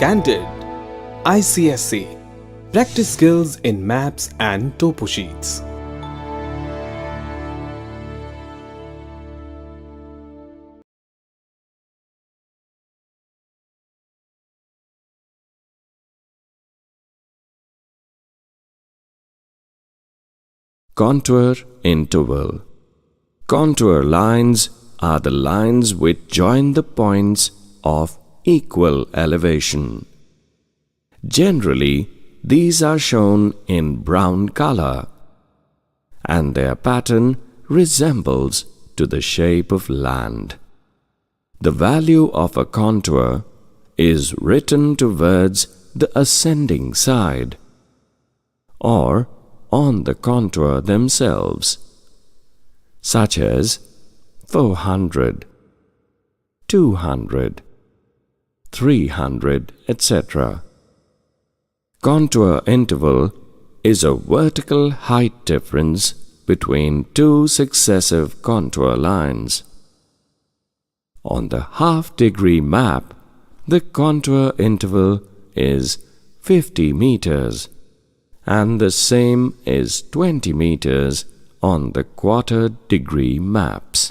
Candid ICSE Practice Skills in Maps and Toposheets. Contour interval. Contour lines are the lines which join the points of equal elevation. Generally, these are shown in brown color, and their pattern resembles to the shape of land. The value of a contour is written towards the ascending side, or on the contour themselves, such as 400, 200, 300, etc. Contour interval is a vertical height difference between two successive contour lines. On the half-degree map, the contour interval is 50 meters, and the same is 20 meters on the quarter-degree maps.